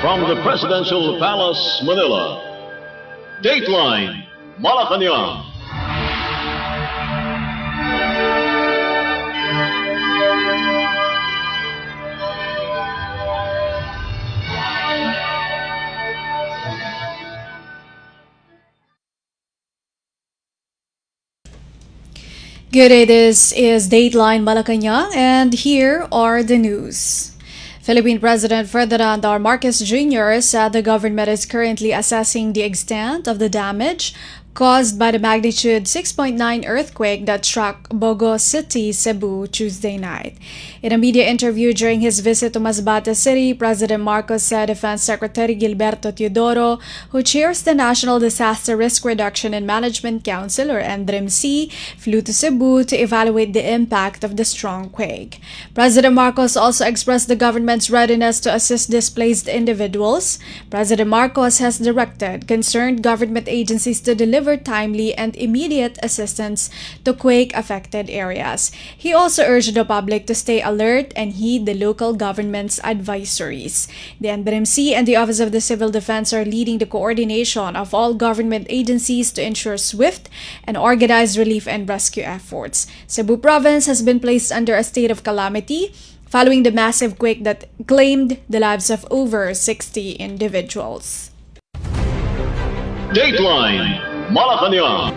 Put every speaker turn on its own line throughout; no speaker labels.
From the Presidential Palace, Manila, Dateline Malacañang.
Good day, this is Dateline Malacañang, and here are the news. Philippine President Ferdinand R. Marcos Jr. said the government is currently assessing the extent of the damage caused by the magnitude 6.9 earthquake that struck Bogo City, Cebu, Tuesday night. In a media interview during his visit to Masbate City, President Marcos said Defense Secretary Gilberto Teodoro, who chairs the National Disaster Risk Reduction and Management Council, or NDRIMC, flew to Cebu to evaluate the impact of the strong quake. President Marcos also expressed the government's readiness to assist displaced individuals. President Marcos has directed concerned government agencies to deliver timely and immediate assistance to quake-affected areas. He also urged the public to stay alert and heed the local government's advisories. The NDRIMC and the Office of the Civil Defense are leading the coordination of all government agencies to ensure swift and organized relief and rescue efforts. Cebu Province has been placed under a state of calamity following the massive quake that claimed the lives of over 60 individuals.
Dateline Malacañang.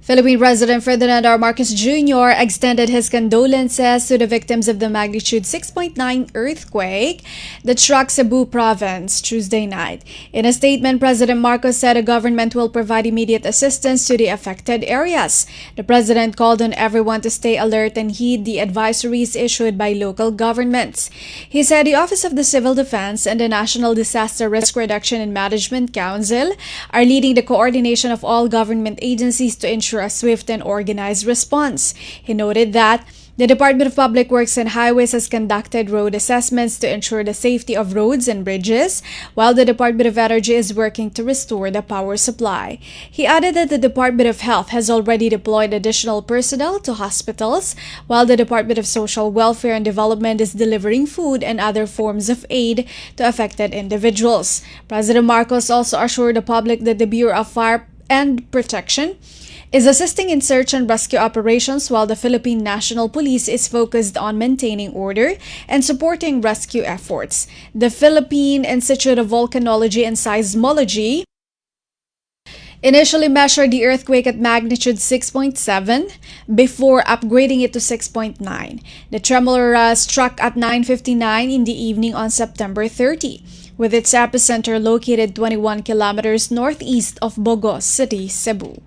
Philippine President Ferdinand R. Marcos Jr. extended his condolences to the victims of the magnitude 6.9 earthquake that struck Cebu Province Tuesday night. In a statement, President Marcos said the government will provide immediate assistance to the affected areas. The president called on everyone to stay alert and heed the advisories issued by local governments. He said the Office of the Civil Defense and the National Disaster Risk Reduction and Management Council are leading the coordination of all government agencies to ensure a swift and organized response. He noted that the Department of Public Works and Highways has conducted road assessments to ensure the safety of roads and bridges, while the Department of Energy is working to restore the power supply. He added that the Department of Health has already deployed additional personnel to hospitals, while the Department of Social Welfare and Development is delivering food and other forms of aid to affected individuals. President Marcos also assured the public that the Bureau of Fire and Protection is assisting in search and rescue operations, while the Philippine National Police is focused on maintaining order and supporting rescue efforts. The Philippine Institute of Volcanology and Seismology initially measured the earthquake at magnitude 6.7 before upgrading it to 6.9. The tremor struck at 9:59 in the evening on September 30, with its epicenter located 21 kilometers northeast of Bogo City, Cebu.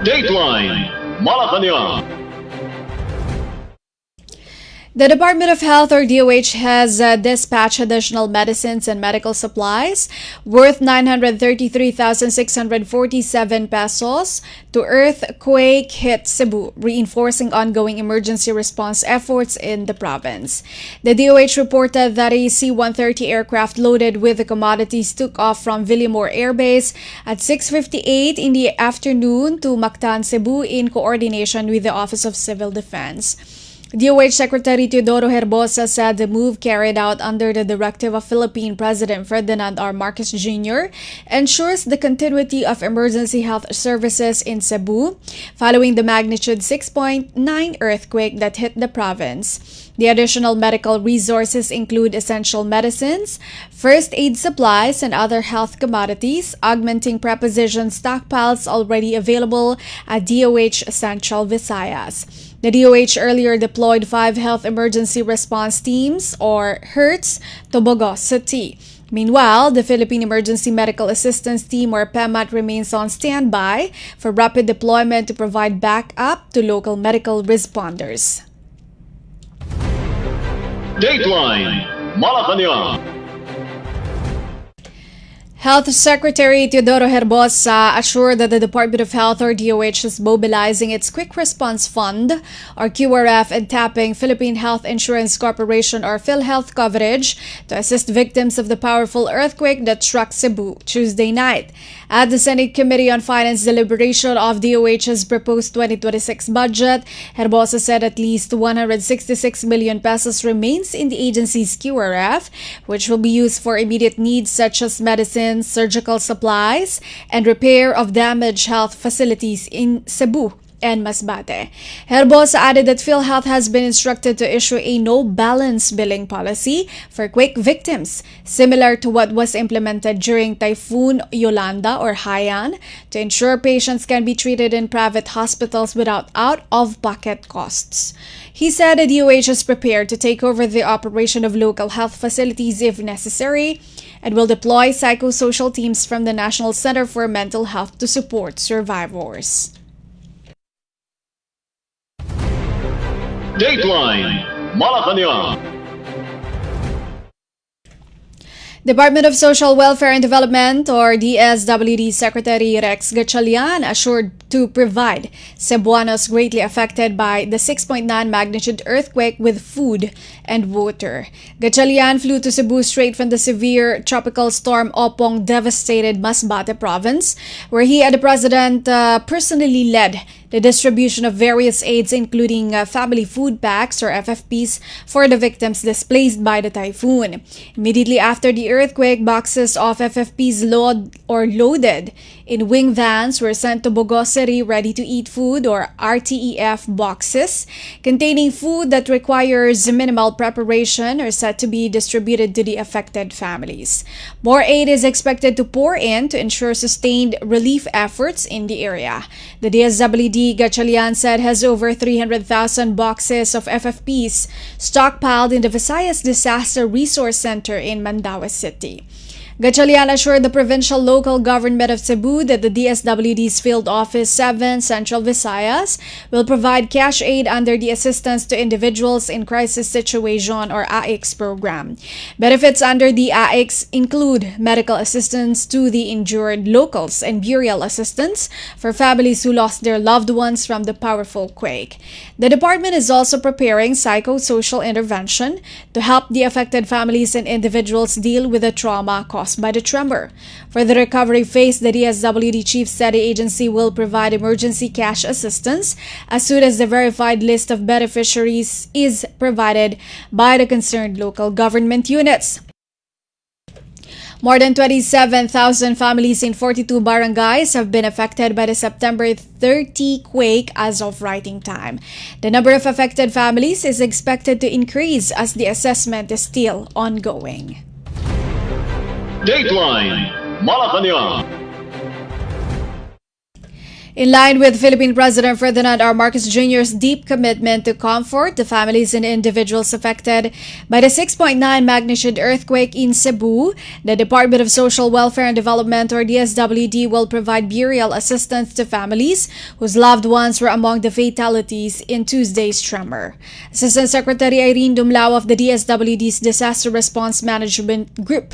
Dateline Malacañang.
The Department of Health, or DOH, has dispatched additional medicines and medical supplies worth 933,647 pesos to earthquake-hit Cebu, reinforcing ongoing emergency response efforts in the province. The DOH reported that a C-130 aircraft loaded with the commodities took off from Villamor Air Base at 6:58 in the afternoon to Mactan, Cebu, in coordination with the Office of Civil Defense. DOH Secretary Teodoro Herbosa said the move, carried out under the directive of Philippine President Ferdinand R. Marcos Jr., ensures the continuity of emergency health services in Cebu following the magnitude 6.9 earthquake that hit the province. The additional medical resources include essential medicines, first aid supplies, and other health commodities, augmenting preposition stockpiles already available at DOH Central Visayas. The DOH earlier deployed 5 health emergency response teams, or HERTs, to Bogo City. Meanwhile, the Philippine Emergency Medical Assistance Team, or PEMAT, remains on standby for rapid deployment to provide backup to local medical responders.
Dateline Malacañang.
Health Secretary Teodoro Herbosa assured that the Department of Health, or DOH, is mobilizing its Quick Response Fund, or QRF, and tapping Philippine Health Insurance Corporation, or PhilHealth, coverage to assist victims of the powerful earthquake that struck Cebu Tuesday night. At the Senate Committee on Finance deliberation of DOH's proposed 2026 budget, Herbosa said at least 166 million pesos remains in the agency's QRF, which will be used for immediate needs such as medicines, surgical supplies, and repair of damaged health facilities in Cebu and Masbate. Herbosa added that PhilHealth has been instructed to issue a no-balance billing policy for quake victims, similar to what was implemented during Typhoon Yolanda or Haiyan, to ensure patients can be treated in private hospitals without out-of-pocket costs. He said the DOH is prepared to take over the operation of local health facilities if necessary and will deploy psychosocial teams from the National Center for Mental Health to support survivors.
Dateline Malacañang.
Department of Social Welfare and Development or DSWD Secretary Rex Gatchalian assured to provide Cebuanos greatly affected by the 6.9 magnitude earthquake with food and water. Gatchalian flew to Cebu straight from the severe tropical storm Opong devastated Masbate province, where he and the president personally led the distribution of various aids including family food packs or FFPs for the victims displaced by the typhoon. Immediately after the earthquake, boxes of FFPs loaded in wing vans were sent to Bogo City ready-to-eat food or RTEF boxes containing food that requires minimal preparation are set to be distributed to the affected families. More aid is expected to pour in to ensure sustained relief efforts in the area. The DSWD Gatchalian said has over 300,000 boxes of FFPs stockpiled in the Visayas Disaster Resource Center in Mandaue City. Gatchalian assured the provincial local government of Cebu that the DSWD's Field Office 7 Central Visayas will provide cash aid under the Assistance to Individuals in Crisis Situation or AICS program. Benefits under the AICS include medical assistance to the injured locals and burial assistance for families who lost their loved ones from the powerful quake. The department is also preparing psychosocial intervention to help the affected families and individuals deal with the trauma caused by the tremor. For the recovery phase, the DSWD chief said the agency will provide emergency cash assistance as soon as the verified list of beneficiaries is provided by the concerned local government units. More than 27,000 families in 42 barangays have been affected by the September 30 quake as of writing time. The number of affected families is expected to increase as the assessment is still ongoing.
Dateline Malacañang.
In line with Philippine President Ferdinand R. Marcos Jr.'s deep commitment to comfort the families and individuals affected by the 6.9 magnitude earthquake in Cebu, the Department of Social Welfare and Development or DSWD will provide burial assistance to families whose loved ones were among the fatalities in Tuesday's tremor. Assistant Secretary Irene Dumlao of the DSWD's Disaster Response Management Group,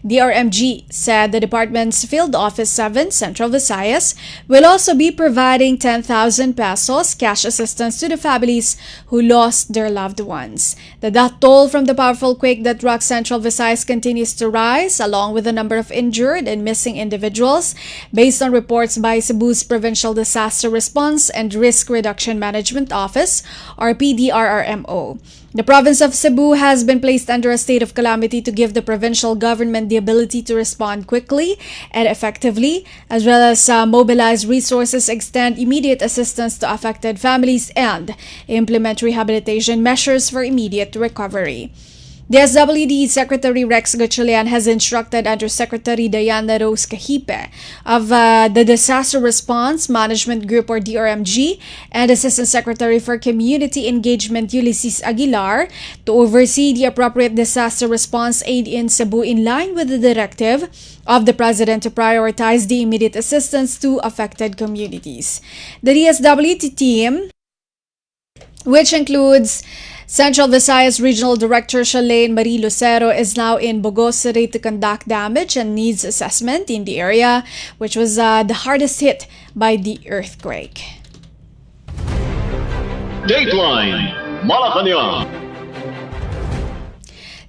DRMG, said the department's Field Office 7 Central Visayas will also be providing 10,000 pesos cash assistance to the families who lost their loved ones. The death toll from the powerful quake that rocked Central Visayas continues to rise, along with the number of injured and missing individuals, based on reports by Cebu's Provincial Disaster Response and Risk Reduction Management Office, or PDRRMO. The province of Cebu has been placed under a state of calamity to give the provincial government the ability to respond quickly and effectively, as well as mobilize resources, extend immediate assistance to affected families, and implement rehabilitation measures for immediate recovery. The DSWD Secretary Rex Gatchalian has instructed Undersecretary Diana Rose Cahipe of the Disaster Response Management Group or DRMG and Assistant Secretary for Community Engagement Ulysses Aguilar to oversee the appropriate disaster response aid in Cebu in line with the directive of the President to prioritize the immediate assistance to affected communities. The DSWD team, which includes Central Visayas Regional Director Shalane Marie Lucero, is now in Bogo City to conduct damage and needs assessment in the area, which was the hardest hit by the earthquake.
Dateline Malacañang.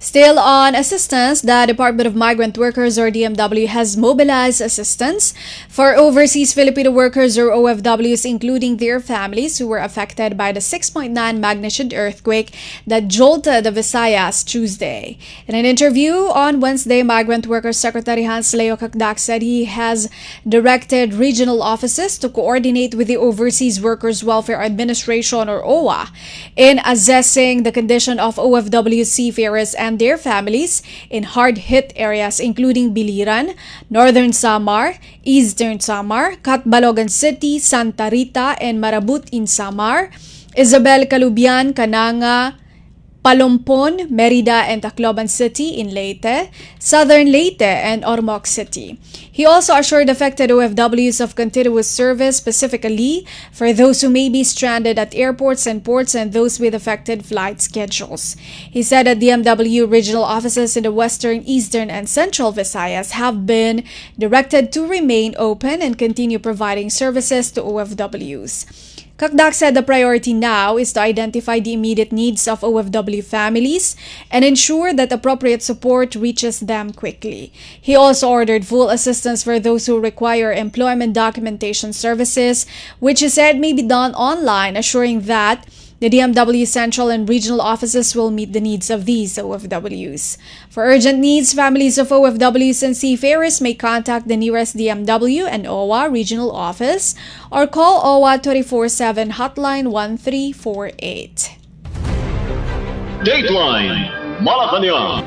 Still on assistance, the Department of Migrant Workers or DMW has mobilized assistance for overseas Filipino workers or OFWs, including their families who were affected by the 6.9 magnitude earthquake that jolted the Visayas Tuesday. In an interview on Wednesday, Migrant Workers Secretary Hans Leo Kakdak said he has directed regional offices to coordinate with the Overseas Workers Welfare Administration or OWA in assessing the condition of OFW seafarers and their families in hard-hit areas including Biliran, Northern Samar, Eastern Samar, Catbalogan City, Santa Rita, and Marabut in Samar, Isabel Calubian, Cananga, Palompon, Merida, and Tacloban City in Leyte, Southern Leyte, and Ormoc City. He also assured affected OFWs of continuous service, specifically for those who may be stranded at airports and ports and those with affected flight schedules. He said that DMW regional offices in the Western, Eastern, and Central Visayas have been directed to remain open and continue providing services to OFWs. Kakdak said the priority now is to identify the immediate needs of OFW families and ensure that appropriate support reaches them quickly. He also ordered full assistance for those who require employment documentation services, which he said may be done online, assuring that the DMW central and regional offices will meet the needs of these OFWs. For urgent needs, families of OFWs and seafarers may contact the nearest DMW and OWA regional office or call OWA 24/7 hotline 1348.
Dateline Malacañang.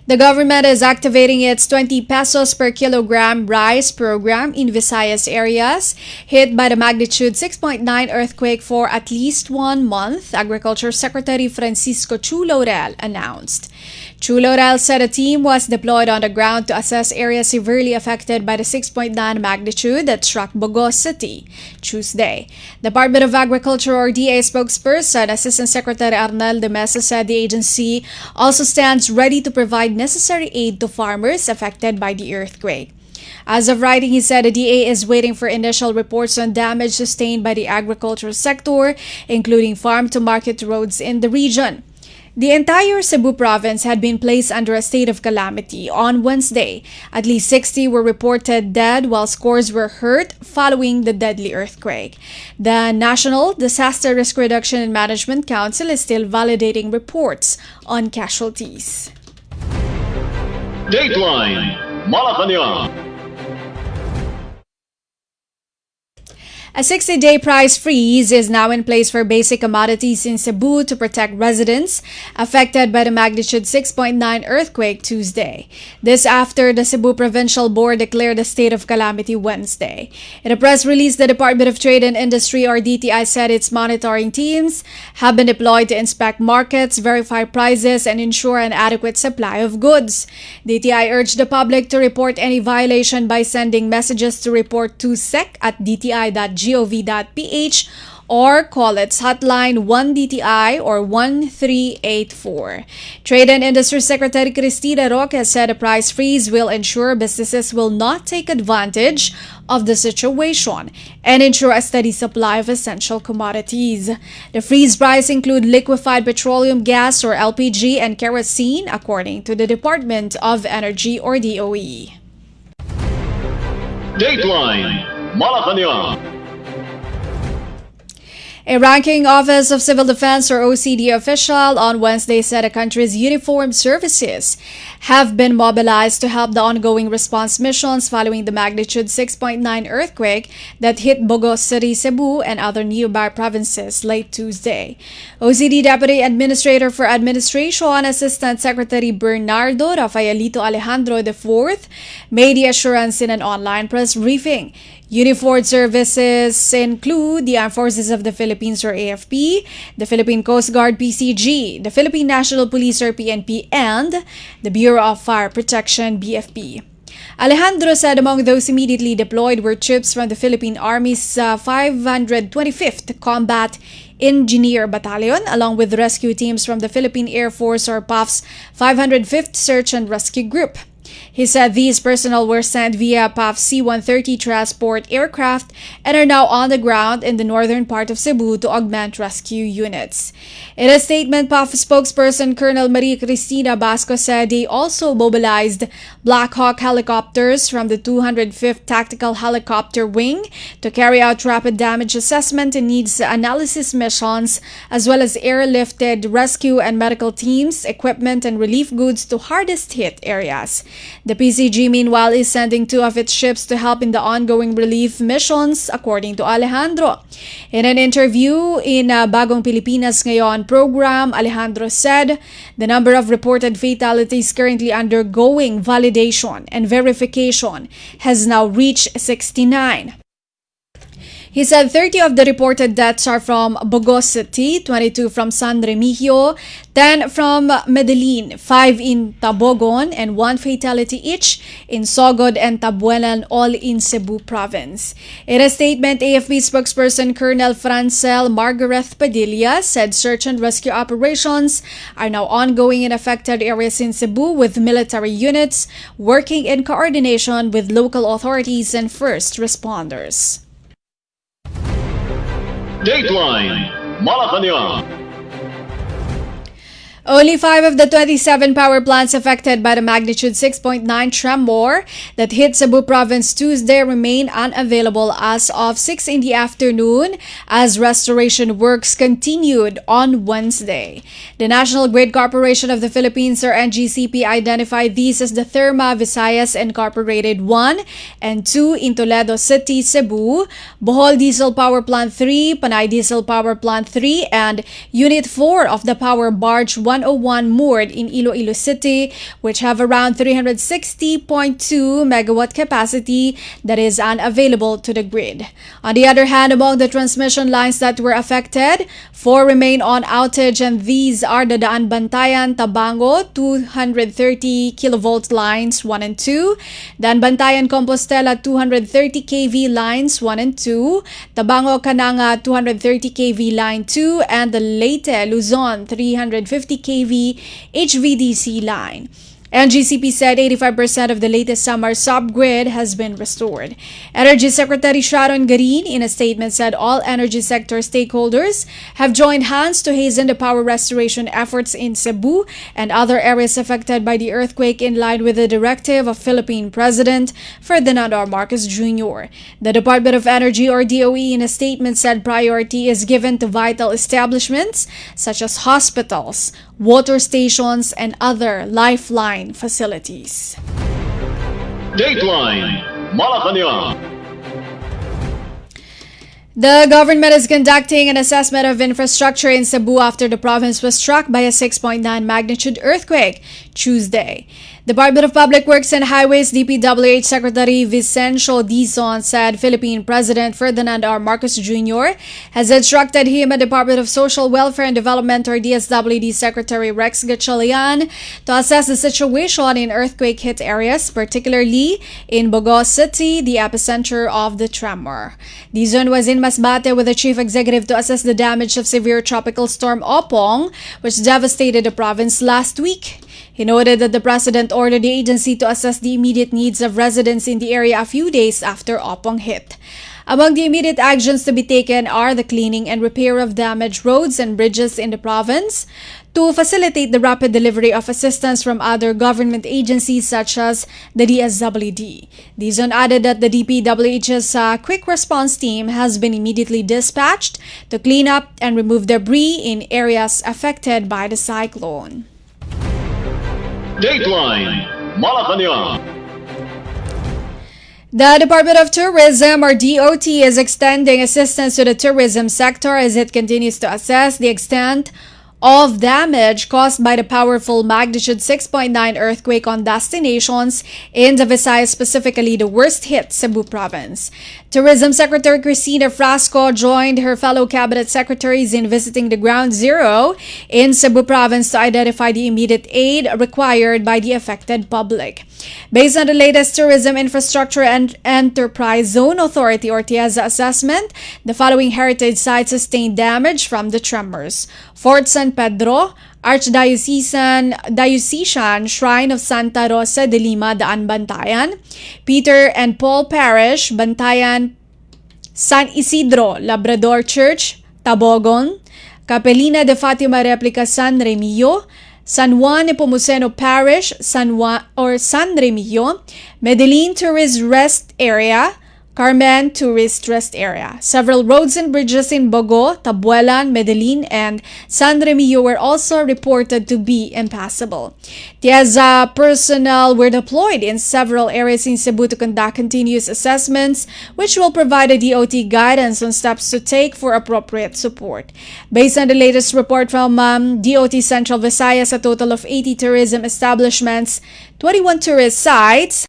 The government is activating its 20 pesos per kilogram rice program in Visayas areas hit by the magnitude 6.9 earthquake for at least 1 month, Agriculture Secretary Francisco Chu Laurel announced. Chu Laurel said a team was deployed on the ground to assess areas severely affected by the 6.9 magnitude that struck Bogo City Tuesday. Department of Agriculture or DA spokesperson Assistant Secretary Arnel de Mesa said the agency also stands ready to provide necessary aid to farmers affected by the earthquake. As of writing, he said the DA is waiting for initial reports on damage sustained by the agricultural sector, including farm-to-market roads in the region. The entire Cebu province had been placed under a state of calamity on Wednesday. At least 60 were reported dead while scores were hurt following the deadly earthquake. The National Disaster Risk Reduction and Management Council is still validating reports on casualties.
Dateline Malacañang.
A 60-day price freeze is now in place for basic commodities in Cebu to protect residents affected by the magnitude 6.9 earthquake Tuesday. This after the Cebu Provincial Board declared a state of calamity Wednesday. In a press release, the Department of Trade and Industry or DTI said its monitoring teams have been deployed to inspect markets, verify prices, and ensure an adequate supply of goods. DTI urged the public to report any violation by sending messages to report to sec@dti.gov.ph or call its hotline 1DTI or 1384. Trade and Industry Secretary Cristina Roque said a price freeze will ensure businesses will not take advantage of the situation and ensure a steady supply of essential commodities. The freeze price include liquefied petroleum gas or LPG and kerosene, according to the Department of Energy or DOE.
Dateline Malacañang.
A ranking Office of Civil Defense or OCD official on Wednesday said the country's uniformed services have been mobilized to help the ongoing response missions following the magnitude 6.9 earthquake that hit Bogo City, Cebu, and other nearby provinces late Tuesday. OCD Deputy Administrator for Administration Assistant Secretary Bernardo Rafaelito Alejandro IV made the assurance in an online press briefing. Uniformed services include the Armed Forces of the Philippines or AFP, the Philippine Coast Guard PCG, the Philippine National Police or PNP, and the Bureau of Fire Protection BFP. Alejandro said among those immediately deployed were troops from the Philippine Army's 525th Combat Engineer Battalion, along with rescue teams from the Philippine Air Force or PAF's 505th Search and Rescue Group. He said these personnel were sent via PAF C-130 transport aircraft and are now on the ground in the northern part of Cebu to augment rescue units. In a statement, PAF spokesperson Colonel Maria Cristina Basco said they also mobilized Black Hawk helicopters from the 205th Tactical Helicopter Wing to carry out rapid damage assessment and needs analysis missions, as well as airlifted rescue and medical teams, equipment, and relief goods to hardest hit areas. The PCG, meanwhile, is sending 2 of its ships to help in the ongoing relief missions, according to Alejandro. In an interview in Bagong Pilipinas Ngayon program, Alejandro said the number of reported fatalities currently undergoing validation and verification has now reached 69. He said 30 of the reported deaths are from Bogos City, 22 from San Remigio, 10 from Medellin, 5 in Tabogon, and 1 fatality each in Sogod and Tabuelan, all in Cebu province. In a statement, AFP spokesperson Colonel Francel Margaret Padilla said search and rescue operations are now ongoing in affected areas in Cebu, with military units working in coordination with local authorities and first responders.
Dateline Malacañang.
Only 5 of the 27 power plants affected by the magnitude 6.9 tremor that hit Cebu province Tuesday remain unavailable as of 6 in the afternoon as restoration works continued on Wednesday. The National Grid Corporation of the Philippines, or NGCP, identified these as the Therma Visayas Incorporated 1 and 2 in Toledo City, Cebu, Bohol Diesel Power Plant 3, Panay Diesel Power Plant 3, and Unit 4 of the Power Barge 101 moored in Iloilo City, which have around 360.2 megawatt capacity that is unavailable to the grid. On the other hand, among the transmission lines that were affected, 4 remain on outage, and these are the Daan Bantayan Tabango 230 kilovolt lines 1 and 2, Daan Bantayan Compostela 230 kV lines 1 and 2, Tabango Cananga 230 kV line 2, and the Leyte Luzon 350 kV HVDC line. NGCP said 85% of the latest summer subgrid has been restored. Energy Secretary Sharon Garin, in a statement, said all energy sector stakeholders have joined hands to hasten the power restoration efforts in Cebu and other areas affected by the earthquake, in line with the directive of Philippine President Ferdinand R. Marcos Jr. The Department of Energy, or DOE, in a statement, said priority is given to vital establishments such as hospitals, water stations, and other lifeline facilities.
Dateline Malacañang.
The government is conducting an assessment of infrastructure in Cebu after the province was struck by a 6.9 magnitude earthquake Tuesday. Department of Public Works and Highways DPWH Secretary Vicencio Dizon said Philippine President Ferdinand R. Marcos Jr. has instructed him and Department of Social Welfare and Development, or DSWD, Secretary Rex Gatchalian to assess the situation in earthquake-hit areas, particularly in Bogos City, the epicenter of the tremor. Dizon was in Masbate with the chief executive to assess the damage of severe tropical storm Opong, which devastated the province last week. He noted that the president ordered the agency to assess the immediate needs of residents in the area a few days after Opong hit. Among the immediate actions to be taken are the cleaning and repair of damaged roads and bridges in the province, to facilitate the rapid delivery of assistance from other government agencies such as the DSWD. Dizon added that the DPWH's quick response team has been immediately dispatched to clean up and remove debris in areas affected by the cyclone.
Dateline Malacañang.
The Department of Tourism, or DOT, is extending assistance to the tourism sector as it continues to assess the extent of damage caused by the powerful magnitude 6.9 earthquake on destinations in the Visayas, specifically the worst-hit Cebu province. Tourism Secretary Cristina Frasco joined her fellow cabinet secretaries in visiting the ground zero in Cebu province to identify the immediate aid required by the affected public. Based on the latest Tourism Infrastructure and Enterprise Zone Authority, or TIEZA, assessment, the following heritage sites sustained damage from the tremors: Fort San Pedro, Diocesan Shrine of Santa Rosa de Lima, Daan, Bantayan, Peter and Paul Parish, Bantayan, San Isidro Labrador Church, Tabogon, Capelina de Fatima Replica San Remillo, San Juan Nepomuceno Parish, San Remillo, Medellin Tourist Rest Area, Carmen Tourist Rest Area. Several roads and bridges in Bogo, Tabuelan, Medellin, and San Remillo were also reported to be impassable. TIEZA personnel were deployed in several areas in Cebu to conduct continuous assessments, which will provide a DOT guidance on steps to take for appropriate support. Based on the latest report from DOT Central Visayas, a total of 80 tourism establishments, 21 tourist sites,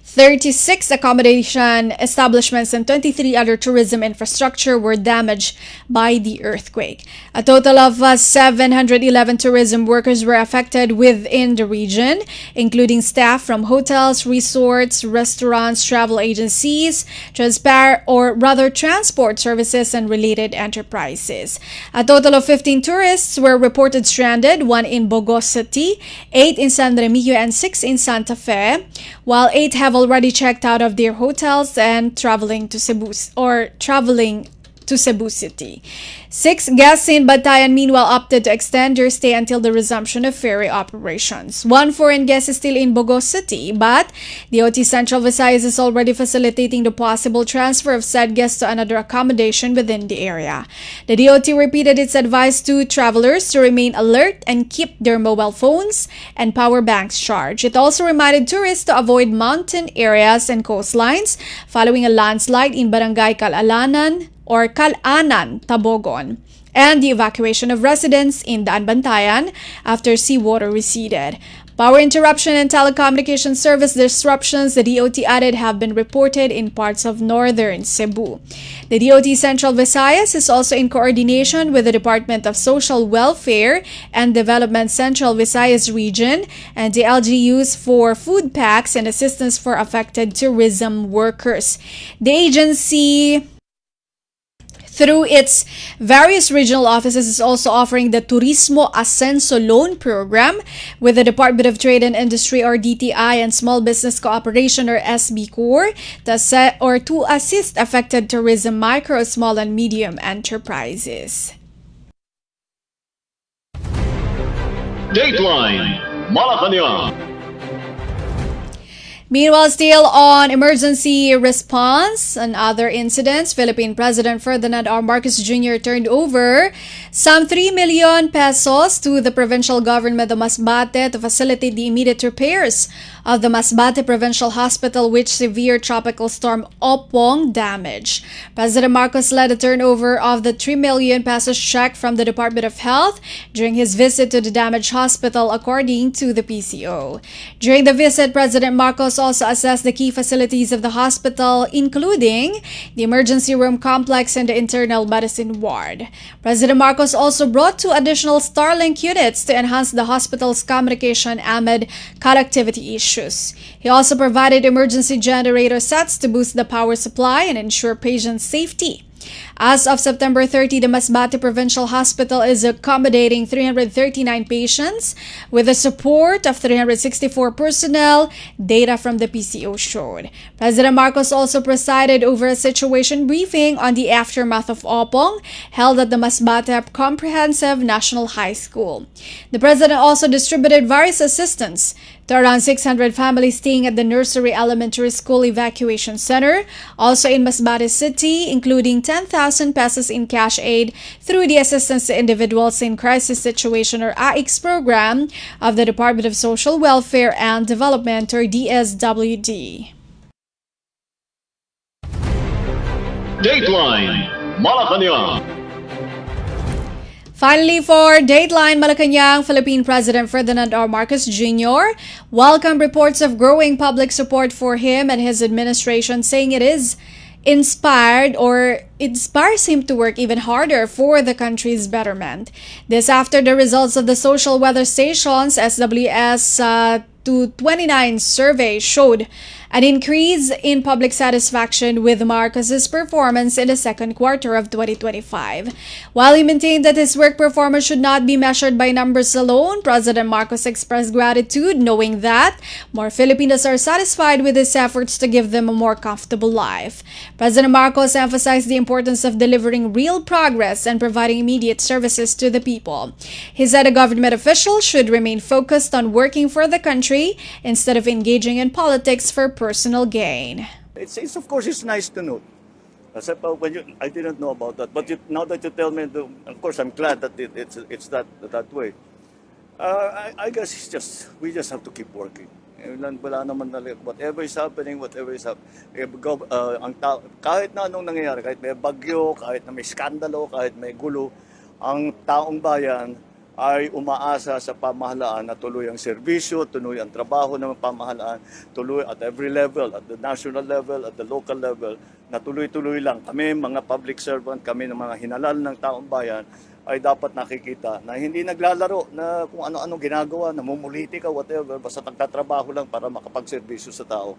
36 accommodation establishments and 23 other tourism infrastructure were damaged by the earthquake. A total of 711 tourism workers were affected within the region, including staff from hotels, resorts, restaurants, travel agencies, transport services, and related enterprises. A total of 15 tourists were reported stranded, 1 in Bogo City, 8 in San Remillo, and 6 in Santa Fe, while 8 have already checked out of their hotels and traveling to Cebu City. 6 guests in Bantayan meanwhile opted to extend their stay until the resumption of ferry operations. 1 foreign guest is still in Bogo City, but DOT Central Visayas is already facilitating the possible transfer of said guests to another accommodation within the area. The DOT repeated its advice to travelers to remain alert and keep their mobile phones and power banks charged. It also reminded tourists to avoid mountain areas and coastlines following a landslide in Barangay Calanan, Tabogon, and the evacuation of residents in Daan, Bantayan after seawater receded. Power interruption and telecommunication service disruptions, the DOT added, have been reported in parts of northern Cebu. The DOT Central Visayas is also in coordination with the Department of Social Welfare and Development Central Visayas Region and the LGUs for food packs and assistance for affected tourism workers. The agency, through its various regional offices, is also offering the Turismo Ascenso Loan Program with the Department of Trade and Industry, or DTI, and Small Business Cooperation, or SBCOR, to assist affected tourism micro, small, and medium enterprises.
Dateline Malacañang.
Meanwhile, still on emergency response and other incidents, Philippine President Ferdinand R. Marcos Jr. turned over some 3 million pesos to the provincial government of Masbate to facilitate the immediate repairs of the Masbate Provincial Hospital, which severe tropical storm Opong damaged. President Marcos led a turnover of the 3 million pesos check from the Department of Health during his visit to the damaged hospital, according to the PCO. During the visit, President Marcos also assessed the key facilities of the hospital, including the emergency room complex and the internal medicine ward. President Marcos also brought 2 additional Starlink units to enhance the hospital's communication amid connectivity issues. He also provided emergency generator sets to boost the power supply and ensure patient safety. As of September 30, the Masbate Provincial Hospital is accommodating 339 patients with the support of 364 personnel, data from the PCO showed. President Marcos also presided over a situation briefing on the aftermath of Opong held at the Masbate Comprehensive National High School. The President also distributed various assistance to around 600 families staying at the Nursery Elementary School Evacuation Center, also in Masbate City, including 10,000 pesos in cash aid through the Assistance to Individuals in Crisis Situation, or AICS program of the Department of Social Welfare and Development, or DSWD.
Dateline Malacañang.
Finally, for Dateline Malacañang, Philippine President Ferdinand R. Marcos Jr. welcomed reports of growing public support for him and his administration, saying it inspires him to work even harder for the country's betterment. This after the results of the Social Weather Station's SWS 229 survey showed an increase in public satisfaction with Marcos's performance in the second quarter of 2025. While he maintained that his work performance should not be measured by numbers alone, President Marcos expressed gratitude, knowing that more Filipinos are satisfied with his efforts to give them a more comfortable life. President Marcos emphasized the importance of delivering real progress and providing immediate services to the people. He said a government official should remain focused on working for the country instead of engaging in politics for personal gain.
It's of course it's nice to know. I didn't know about that, but now that you tell me, of course I'm glad that it's that way. I guess we just have to keep working. Wala naman whatever is happening, kahit na anong nangyayari, kahit may bagyo, kahit na may skandalo, kahit may gulo, ang taong bayan ay umaasa sa pamahalaan na tuloy ang serbisyo, tuloy ang trabaho ng pamahalaan, tuloy at every level, at the national level, at the local level, na tuloy-tuloy lang. Kami, mga public servant, kami ng mga hinalal ng taong bayan, ay dapat nakikita na hindi naglalaro na kung ano-ano ginagawa, namumulitika, whatever, basta nagtatrabaho lang para makapagserbisyo sa tao.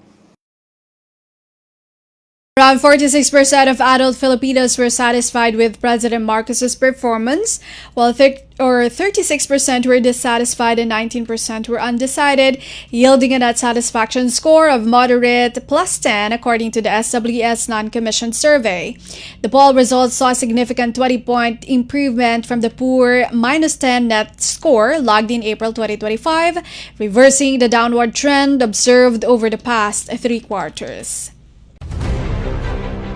Around 46% of adult Filipinos were satisfied with President Marcos's performance, while 36% were dissatisfied and 19% were undecided, yielding a net satisfaction score of moderate +10 according to the SWS non-commissioned survey. The poll results saw a significant 20-point improvement from the poor -10 net score logged in April 2025, reversing the downward trend observed over the past 3 quarters.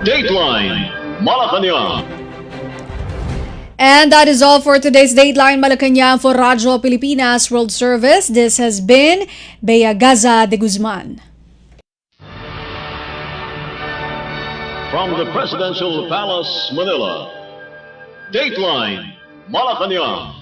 Dateline Malacañang.
And that is all for today's Dateline Malacañang for Radyo Pilipinas World Service. This has been Bea Gaza-de Guzman.
From the Presidential Palace, Manila, Dateline Malacañang.